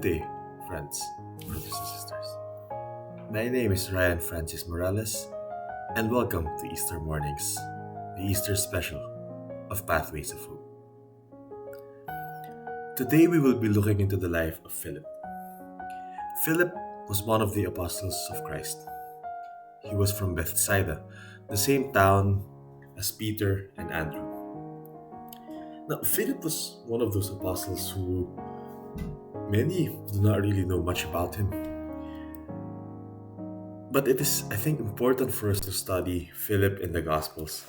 day, friends, brothers and sisters. My name is Ryan Francis Morales, and welcome to Easter Mornings, the Easter special of Pathways of Hope. Today we will be looking into the life of Philip. Philip was one of the apostles of Christ. He was from Bethsaida, the same town as Peter and Andrew. Now, Philip was one of those apostles who many do not really know much about him. But it is, I think, important for us to study Philip in the Gospels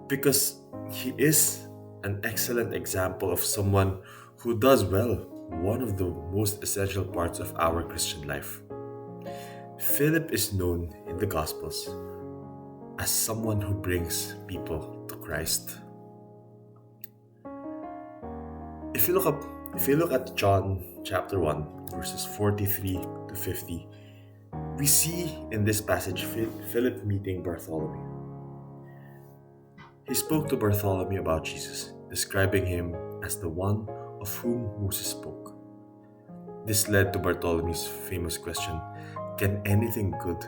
because he is an excellent example of someone who does well one of the most essential parts of our Christian life. Philip is known in the Gospels as someone who brings people to Christ. If you look at John chapter 1, verses 43 to 50, we see in this passage Philip meeting Bartholomew. He spoke to Bartholomew about Jesus, describing him as the one of whom Moses spoke. This led to Bartholomew's famous question, can anything good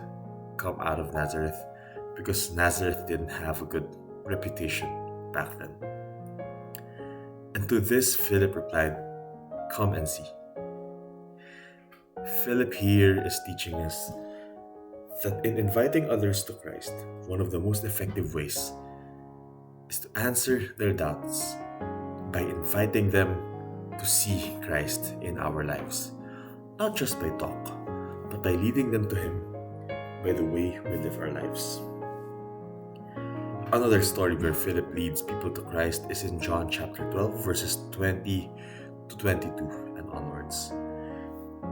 come out of Nazareth? Because Nazareth didn't have a good reputation back then. And to this, Philip replied, come and see. Philip here is teaching us that in inviting others to Christ, one of the most effective ways is to answer their doubts by inviting them to see Christ in our lives. Not just by talk, but by leading them to Him by the way we live our lives. Another story where Philip leads people to Christ is in John chapter 12, verses 20 to 22 and onwards.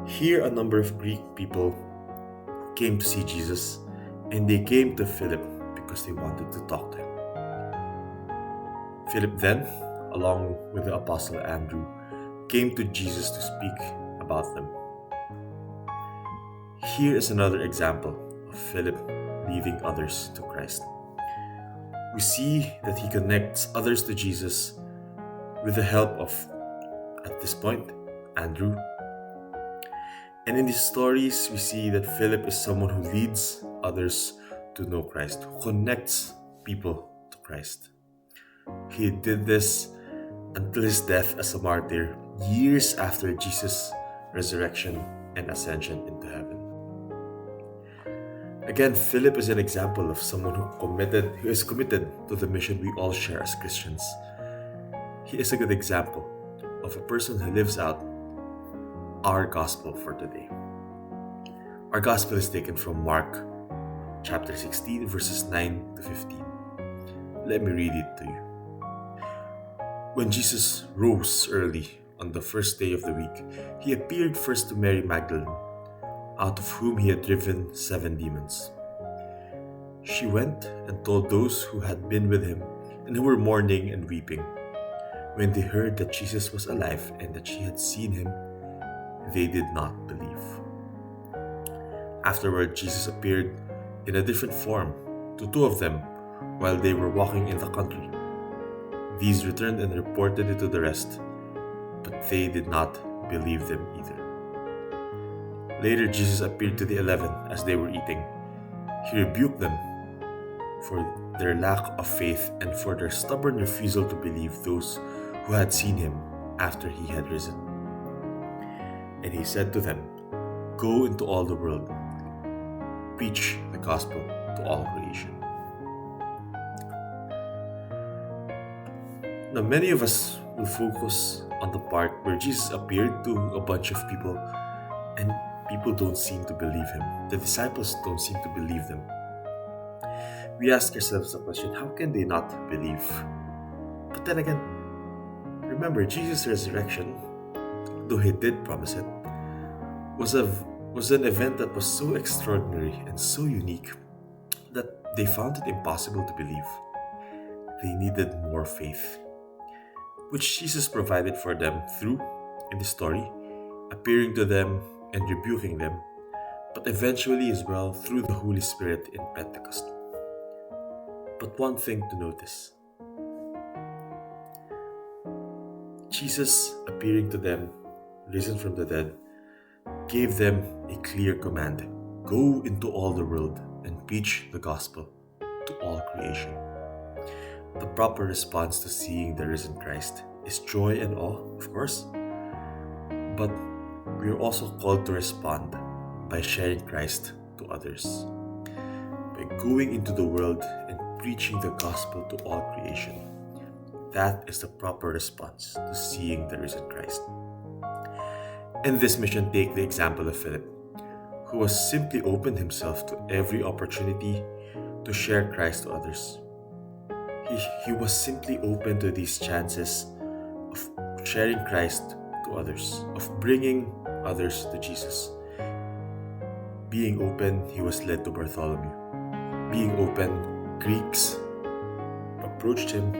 Here, a number of Greek people came to see Jesus, and they came to Philip because they wanted to talk to him. Philip then, along with the apostle Andrew, came to Jesus to speak about them. Here is another example of Philip leading others to Christ. We see that he connects others to Jesus with the help of, at this point, Andrew. And in these stories, we see that Philip is someone who leads others to know Christ, who connects people to Christ. He did this until his death as a martyr, years after Jesus' resurrection and ascension into heaven. Again, Philip is an example of someone who is committed to the mission we all share as Christians. He is a good example of a person who lives out our gospel for today. Our gospel is taken from Mark chapter 16, verses 9 to 15. Let me read it to you. When Jesus rose early on the first day of the week, he appeared first to Mary Magdalene, out of whom he had driven 7 demons. She went and told those who had been with him and who were mourning and weeping. When they heard that Jesus was alive and that she had seen him, they did not believe. Afterward, Jesus appeared in a different form to 2 of them while they were walking in the country. These returned and reported it to the rest, but they did not believe them either. Later, Jesus appeared to the 11 as they were eating. He rebuked them for their lack of faith and for their stubborn refusal to believe those who had seen him after he had risen. And he said to them, go into all the world, preach the gospel to all creation. Now, many of us will focus on the part where Jesus appeared to a bunch of people and people don't seem to believe him. The disciples don't seem to believe them. We ask ourselves the question, how can they not believe? But then again, remember, Jesus' resurrection, though he did promise it, was an event that was so extraordinary and so unique that they found it impossible to believe. They needed more faith, which Jesus provided for them through, in the story, appearing to them and rebuking them, but eventually as well through the Holy Spirit in Pentecost. But one thing to notice, Jesus appearing to them risen from the dead, gave them a clear command: go into all the world and preach the gospel to all creation. The proper response to seeing the risen Christ is joy and awe, of course, but we are also called to respond by sharing Christ to others, by going into the world and preaching the gospel to all creation. That is the proper response to seeing the risen Christ. In this mission, take the example of Philip, who has simply opened himself to every opportunity to share Christ to others. He was simply open to these chances of sharing Christ to others, of bringing others to Jesus. Being open, he was led to Bartholomew. Being open, Greeks approached him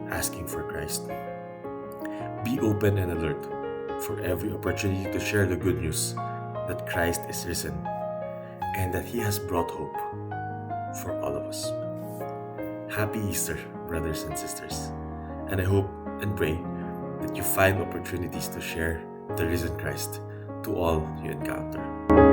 asking for Christ. Be open and alert for every opportunity to share the good news that Christ is risen and that he has brought hope for all of us. Happy Easter, brothers and sisters, and I hope and pray that you find opportunities to share the risen Christ to all you encounter.